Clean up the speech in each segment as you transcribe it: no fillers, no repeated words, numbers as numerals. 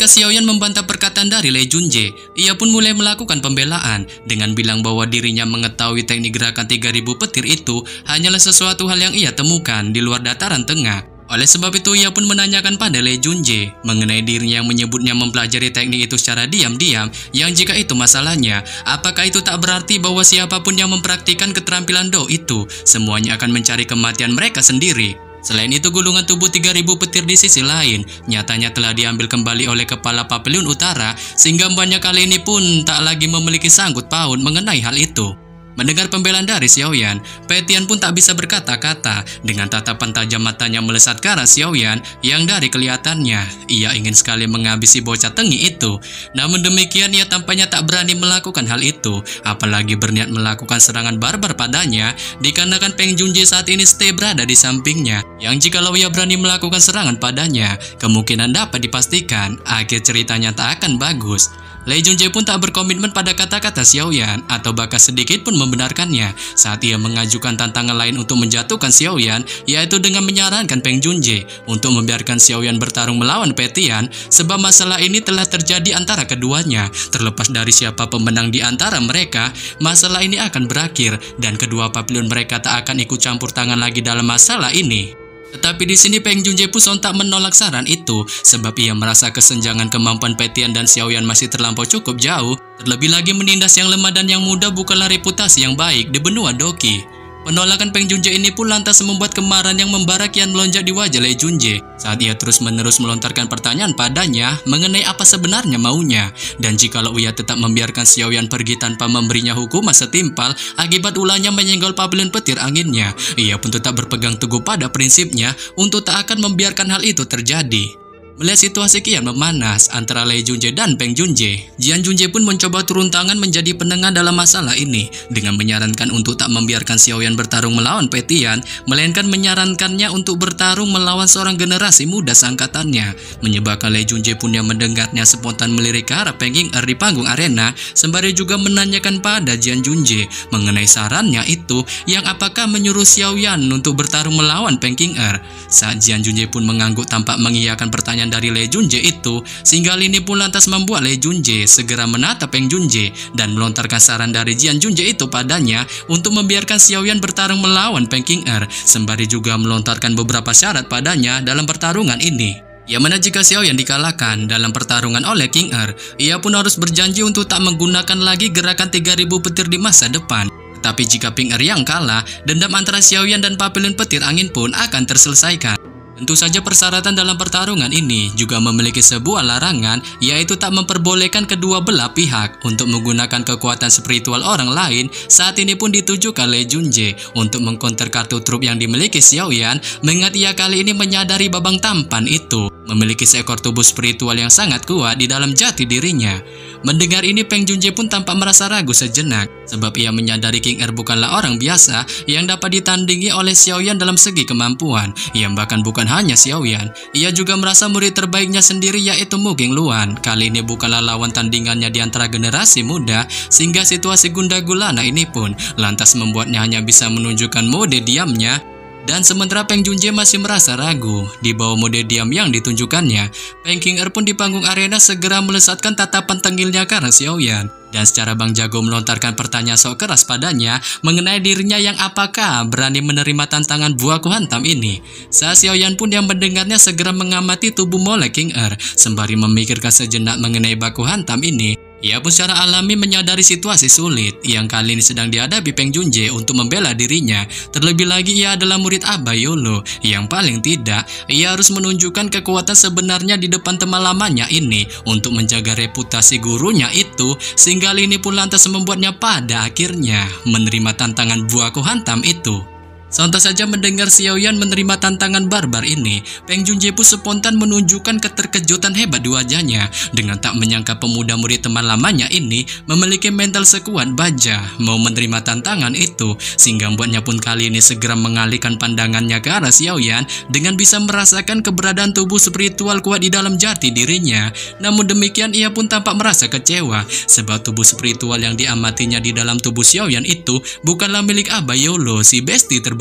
Xiaoyan membantah perkataan dari Lei Junjie, ia pun mulai melakukan pembelaan dengan bilang bahwa dirinya mengetahui teknik gerakan 3000 petir itu hanyalah sesuatu hal yang ia temukan di luar dataran tengah. Oleh sebab itu, ia pun menanyakan pada Lei Junjie mengenai dirinya yang menyebutnya mempelajari teknik itu secara diam-diam, yang jika itu masalahnya, apakah itu tak berarti bahwa siapapun yang mempraktikkan keterampilan Do itu, semuanya akan mencari kematian mereka sendiri. Selain itu, gulungan tubuh 3000 petir di sisi lain nyatanya telah diambil kembali oleh kepala Pavilion Utara, sehingga banyak kali ini pun tak lagi memiliki sangkut paut mengenai hal itu. Mendengar pembelaan dari Xiaoyan, Pei Tian pun tak bisa berkata-kata dengan tatapan tajam matanya melesat ke arah Xiaoyan yang dari kelihatannya ia ingin sekali menghabisi bocah tengi itu. Namun demikian ia tampaknya tak berani melakukan hal itu, apalagi berniat melakukan serangan barbar padanya, dikarenakan Peng Junjie saat ini stay berada di sampingnya, yang jikalau ia berani melakukan serangan padanya, kemungkinan dapat dipastikan akhir ceritanya tak akan bagus. Lei Junjie pun tak berkomitmen pada kata-kata Xiaoyan atau bahkan sedikit pun membenarkannya saat ia mengajukan tantangan lain untuk menjatuhkan Xiaoyan, yaitu dengan menyarankan Peng Junjie untuk membiarkan Xiaoyan bertarung melawan Pei Tian, sebab masalah ini telah terjadi antara keduanya. Terlepas dari siapa pemenang di antara mereka, masalah ini akan berakhir dan kedua pavilion mereka tak akan ikut campur tangan lagi dalam masalah ini. Tetapi di sini Peng Junjie pun sontak menolak saran itu sebab ia merasa kesenjangan kemampuan Pei Tian dan Xiaoyan masih terlampau cukup jauh. Terlebih lagi menindas yang lemah dan yang muda bukanlah reputasi yang baik di benua Doki. Penolakan Peng Junjie ini pun lantas membuat kemarahan yang membara kian melonjak di wajah Lei Junjie saat ia terus-menerus melontarkan pertanyaan padanya mengenai apa sebenarnya maunya, dan jikalau ia tetap membiarkan Xiaoyan pergi tanpa memberinya hukuman setimpal akibat ulahnya menyenggol pavilion petir anginnya, ia pun tetap berpegang teguh pada prinsipnya untuk tak akan membiarkan hal itu terjadi. Melihat situasi kian memanas antara Lei Junjie dan Peng Junjie, Jian Junjie pun mencoba turun tangan menjadi penengah dalam masalah ini dengan menyarankan untuk tak membiarkan Xiaoyan bertarung melawan Pei Tian, melainkan menyarankannya untuk bertarung melawan seorang generasi muda seangkatannya. Menyebabkan Lei Junjie pun yang mendengarnya spontan melirik ke arah Peng King di panggung arena, sembari juga menanyakan pada Jian Junjie mengenai sarannya itu yang apakah menyuruh Xiaoyan untuk bertarung melawan Peng King. Saat Jian Junjie pun mengangguk tampak mengiyakan pertanyaan dari Lei Junjie itu, sehingga hal ini pun lantas membuat Lei Junjie segera menatap Peng Junjie dan melontarkan saran dari Jian Junjie itu padanya untuk membiarkan Xiaoyan bertarung melawan Peng King, sembari juga melontarkan beberapa syarat padanya dalam pertarungan ini. Yang mana jika Xiaoyan dikalahkan dalam pertarungan oleh King, ia pun harus berjanji untuk tak menggunakan lagi gerakan 3000 petir di masa depan. Tetapi jika Ping yang kalah, dendam antara Xiaoyan dan pavilion petir angin pun akan terselesaikan. Tentu saja persyaratan dalam pertarungan ini juga memiliki sebuah larangan, yaitu tak memperbolehkan kedua belah pihak untuk menggunakan kekuatan spiritual orang lain. Saat ini pun ditujukan Lei Junjie untuk mengcounter kartu truf yang dimiliki Xiaoyan, mengingat ia kali ini menyadari babang tampan itu memiliki seekor tubuh spiritual yang sangat kuat di dalam jati dirinya. Mendengar ini, Peng Junjie pun tampak merasa ragu sejenak, sebab ia menyadari King bukanlah orang biasa yang dapat ditandingi oleh Xiaoyan dalam segi kemampuan. Yang bahkan bukan hanya Xiaoyan, ia juga merasa murid terbaiknya sendiri yaitu Mu Qingluan kali ini bukanlah lawan tandingannya di antara generasi muda, sehingga situasi gundah gulana ini pun lantas membuatnya hanya bisa menunjukkan mode diamnya. Dan sementara Peng Junjie masih merasa ragu di bawah mode diam yang ditunjukkannya, Peng King pun di panggung arena segera melesatkan tatapan tengilnya ke arah Xiaoyan dan secara bang jago melontarkan pertanyaan sok keras padanya mengenai dirinya yang apakah berani menerima tantangan buahku hantam ini. Saat Xiaoyan pun yang mendengarnya segera mengamati tubuh Mole King sembari memikirkan sejenak mengenai baku hantam ini. Ia pun secara alami menyadari situasi sulit yang kali ini sedang dihadapi Peng Junjie untuk membela dirinya. Terlebih lagi ia adalah murid Abah Yolo, yang paling tidak ia harus menunjukkan kekuatan sebenarnya di depan teman lamanya ini untuk menjaga reputasi gurunya itu, sehingga hal ini pun lantas membuatnya pada akhirnya menerima tantangan buahku hantam itu. Sontak saja mendengar Xiaoyan menerima tantangan barbar ini, Peng Junjie pun spontan menunjukkan keterkejutan hebat di wajahnya dengan tak menyangka pemuda murid teman lamanya ini memiliki mental sekuat baja mau menerima tantangan itu, sehingga membuatnya pun kali ini segera mengalihkan pandangannya ke arah Xiaoyan dengan bisa merasakan keberadaan tubuh spiritual kuat di dalam jati dirinya. Namun demikian ia pun tampak merasa kecewa sebab tubuh spiritual yang diamatinya di dalam tubuh Xiaoyan itu bukanlah milik Abah Yolo, si besti terbaiknya.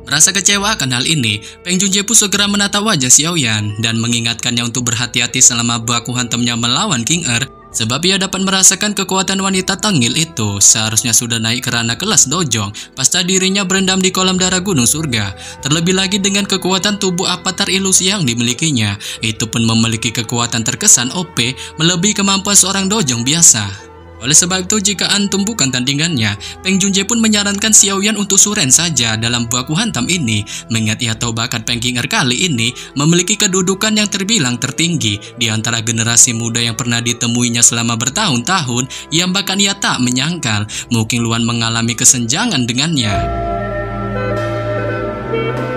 Merasa kecewa akan hal ini, Peng Junje pun segera menatap wajah Xiaoyan dan mengingatkannya untuk berhati-hati selama baku hantamnya melawan King Er, sebab ia dapat merasakan kekuatan wanita tangil itu seharusnya sudah naik ke ranah kelas dojong pasca dirinya berendam di kolam darah gunung surga. Terlebih lagi dengan kekuatan tubuh avatar ilusi yang dimilikinya, itu pun memiliki kekuatan terkesan OP melebihi kemampuan seorang dojong biasa. Oleh sebab itu, jika antum bukan tandingannya, Peng Junje pun menyarankan Xiaoyan untuk suren saja dalam baku hantam ini, mengingat ia tahu bakat Peng King Er kali ini memiliki kedudukan yang terbilang tertinggi di antara generasi muda yang pernah ditemuinya selama bertahun-tahun, yang bahkan ia tak menyangkal mungkin Luan mengalami kesenjangan dengannya.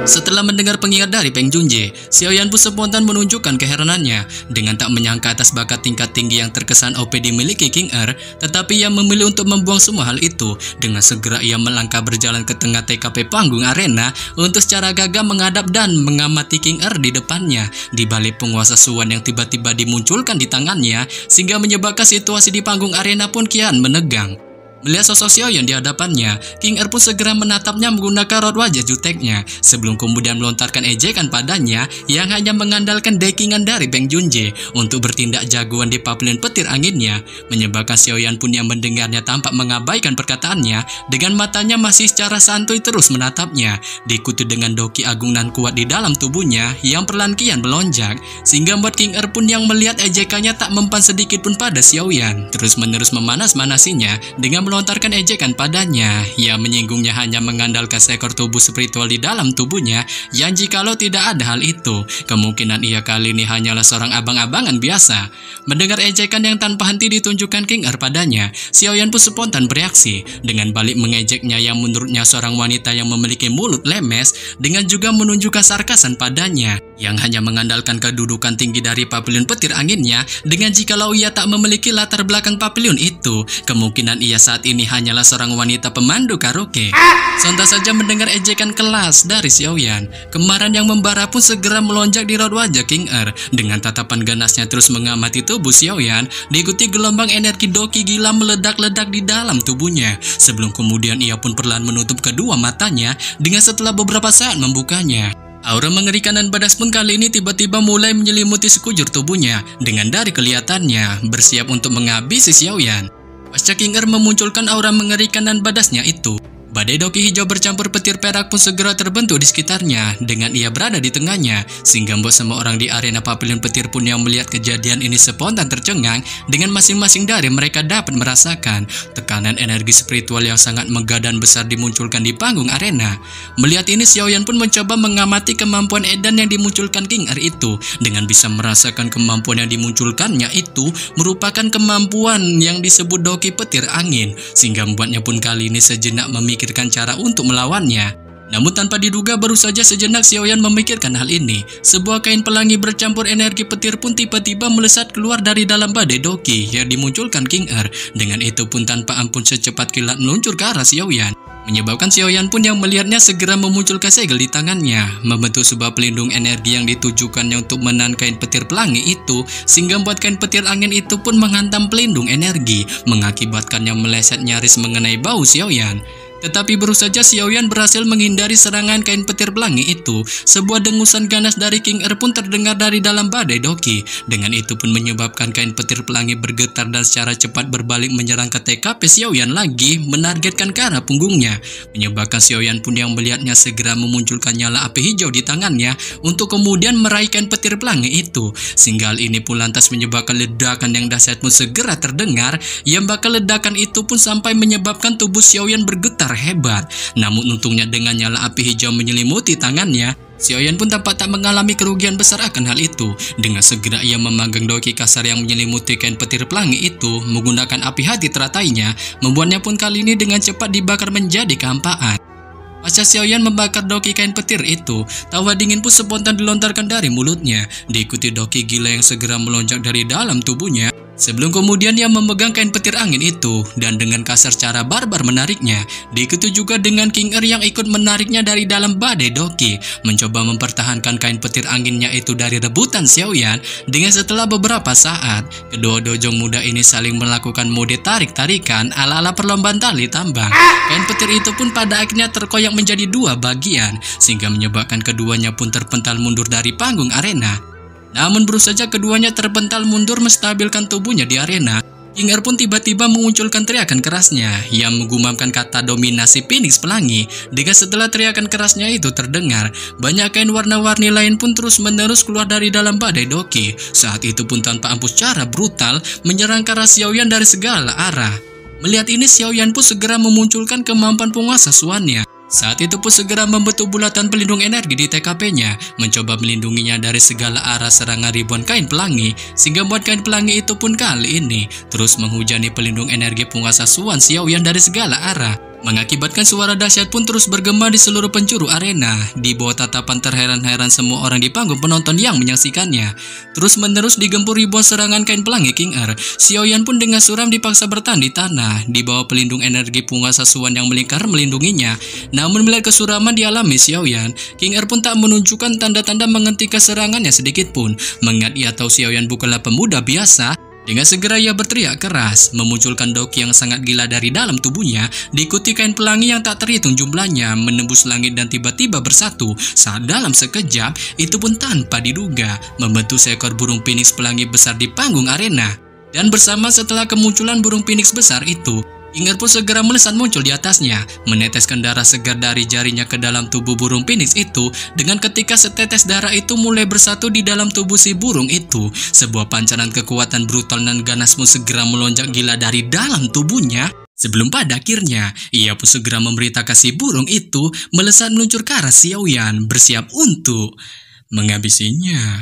Setelah mendengar pengingat dari Peng Junje, Xiaoyan pun spontan menunjukkan keheranannya dengan tak menyangka atas bakat tingkat tinggi yang terkesan OP dimiliki King Er, tetapi ia memilih untuk membuang semua hal itu. Dengan segera ia melangkah berjalan ke tengah TKP panggung arena untuk secara gagah menghadap dan mengamati King Er di depannya, di balik penguasa Suan yang tiba-tiba dimunculkan di tangannya, sehingga menyebabkan situasi di panggung arena pun kian menegang. Melihat sosok Xiaoyan di hadapannya, King Er pun segera menatapnya menggunakan raut wajah juteknya, sebelum kemudian melontarkan ejekan padanya yang hanya mengandalkan dekingan dari Peng Junje untuk bertindak jagoan di pavilion petir anginnya, menyebabkan Xiaoyan pun yang mendengarnya tampak mengabaikan perkataannya, dengan matanya masih secara santuy terus menatapnya, diikuti dengan doki agung nan kuat di dalam tubuhnya yang perlahan kian melonjak, sehingga membuat King Er pun yang melihat ejekannya tak mempan sedikit pun pada Xiaoyan, terus-menerus memanas-manasinya dengan melontarkan ejekan padanya yang menyinggungnya hanya mengandalkan seekor tubuh spiritual di dalam tubuhnya, yang jikalau tidak ada hal itu, kemungkinan ia kali ini hanyalah seorang abang-abangan biasa. Mendengar ejekan yang tanpa henti ditunjukkan King Er padanya, Xiaoyan pun spontan bereaksi dengan balik mengejeknya yang menurutnya seorang wanita yang memiliki mulut lemes, dengan juga menunjukkan sarkasan padanya yang hanya mengandalkan kedudukan tinggi dari pavilion petir anginnya, dengan jikalau ia tak memiliki latar belakang pavilion itu, kemungkinan ia saat ini hanyalah seorang wanita pemandu karaoke. Sontak saja mendengar ejekan kelas dari Xiaoyan, kemarahan yang membara pun segera melonjak di raut wajah King Er. Dengan tatapan ganasnya terus mengamati tubuh Xiaoyan, diikuti gelombang energi doki gila meledak-ledak di dalam tubuhnya, sebelum kemudian ia pun perlahan menutup kedua matanya dengan setelah beberapa saat membukanya. Aura mengerikan dan badas pun kali ini tiba-tiba mulai menyelimuti sekujur tubuhnya, dengan dari kelihatannya bersiap untuk menghabisi Xiaoyan. Pasca King Er memunculkan aura mengerikan dan badasnya itu, badai doki hijau bercampur petir perak pun segera terbentuk di sekitarnya dengan ia berada di tengahnya, sehingga membuat semua orang di arena pavilion petir pun yang melihat kejadian ini spontan tercengang, dengan masing-masing dari mereka dapat merasakan tekanan energi spiritual yang sangat megah dan besar dimunculkan di panggung arena. Melihat ini, Xiaoyan pun mencoba mengamati kemampuan edan yang dimunculkan King Er itu, dengan bisa merasakan kemampuan yang dimunculkannya itu merupakan kemampuan yang disebut doki petir angin, sehingga membuatnya pun kali ini sejenak memikirkan cara untuk melawannya. Namun tanpa diduga, baru saja sejenak Xiaoyan memikirkan hal ini, sebuah kain pelangi bercampur energi petir pun tiba-tiba melesat keluar dari dalam badai doki yang dimunculkan King Er. Dengan itu pun tanpa ampun secepat kilat meluncur ke arah Xiaoyan, menyebabkan Xiaoyan pun yang melihatnya segera memunculkan segel di tangannya, membentuk sebuah pelindung energi yang ditujukannya untuk menahan kain petir pelangi itu, sehingga membuat kain petir angin itu pun menghantam pelindung energi, mengakibatkannya meleset nyaris mengenai bahu Xiaoyan. Tetapi baru saja Xiaoyan berhasil menghindari serangan kain petir pelangi itu, sebuah dengusan ganas dari King Er pun terdengar dari dalam badai doki. Dengan itu pun menyebabkan kain petir pelangi bergetar dan secara cepat berbalik menyerang ke TKP Xiaoyan lagi, menargetkan ke arah punggungnya. Menyebabkan Xiaoyan pun yang melihatnya segera memunculkan nyala api hijau di tangannya untuk kemudian meraih kain petir pelangi itu. Sehingga hal ini pun lantas menyebabkan ledakan yang dahsyat pun segera terdengar, yang bakal ledakan itu pun sampai menyebabkan tubuh Xiaoyan bergetar hebat. Namun untungnya dengan nyala api hijau menyelimuti tangannya, Xiaoyan pun tampak tak mengalami kerugian besar akan hal itu. Dengan segera ia memanggang doki kasar yang menyelimuti kain petir pelangi itu menggunakan api hati teratainya, membuatnya pun kali ini dengan cepat dibakar menjadi kehampaan. Pasca Xiaoyan membakar doki kain petir itu, tawa dingin pun spontan dilontarkan dari mulutnya, diikuti doki gila yang segera melonjak dari dalam tubuhnya, Sebelum kemudian ia memegang kain petir angin itu dan dengan kasar cara barbar menariknya. Diikuti juga dengan King Er yang ikut menariknya dari dalam badai Doki, mencoba mempertahankan kain petir anginnya itu dari rebutan Xiaoyan. Dengan setelah beberapa saat, kedua dojong muda ini saling melakukan mode tarik-tarikan ala-ala perlombaan tali tambang. Kain petir itu pun pada akhirnya terkoyak menjadi dua bagian, sehingga menyebabkan keduanya pun terpental mundur dari panggung arena. Namun baru saja keduanya terpental mundur menstabilkan tubuhnya di arena, King Er pun tiba-tiba mengunculkan teriakan kerasnya yang menggumamkan kata dominasi Phoenix Pelangi. Dengan setelah teriakan kerasnya itu terdengar, banyak kain warna-warni lain pun terus-menerus keluar dari dalam badai Doki. Saat itu pun tanpa ampun secara brutal menyerang ke arah Xiaoyan dari segala arah. Melihat ini, Xiaoyan pun segera memunculkan kemampuan penguasa suannya. Saat itu pun segera membentuk bulatan pelindung energi di TKP-nya, mencoba melindunginya dari segala arah serangan ribuan kain pelangi, sehingga buat kain pelangi itu pun kali ini terus menghujani pelindung energi penguasa Suan Xiaoyan dari segala arah, mengakibatkan suara dahsyat pun terus bergema di seluruh penjuru arena, di bawah tatapan terheran-heran semua orang di panggung penonton yang menyaksikannya. Terus-menerus digempur ribuan serangan kain pelangi King Er, Xiaoyan pun dengan suram dipaksa bertahan di tanah, di bawah pelindung energi penguasa Suan yang melingkar melindunginya. Namun melihat kesuraman dialami Xiaoyan, King Er pun tak menunjukkan tanda-tanda menghentikan serangannya sedikit pun, mengingat ia tahu Xiaoyan bukanlah pemuda biasa. Dengan segera ia berteriak keras, memunculkan Doki yang sangat gila dari dalam tubuhnya, diikuti kain pelangi yang tak terhitung jumlahnya, menembus langit dan tiba-tiba bersatu. Saat dalam sekejap, itu pun tanpa diduga, membentuk seekor burung Phoenix pelangi besar di panggung arena. Dan bersama setelah kemunculan burung Phoenix besar itu, King Er pun segera melesat muncul di atasnya, meneteskan darah segar dari jarinya ke dalam tubuh burung Phoenix itu. Dengan ketika setetes darah itu mulai bersatu di dalam tubuh si burung itu, sebuah pancaran kekuatan brutal dan ganas pun segera melonjak gila dari dalam tubuhnya. Sebelum pada akhirnya, ia pun segera memberitakan si burung itu melesat meluncur ke arah Xiaoyan, bersiap untuk menghabisinya.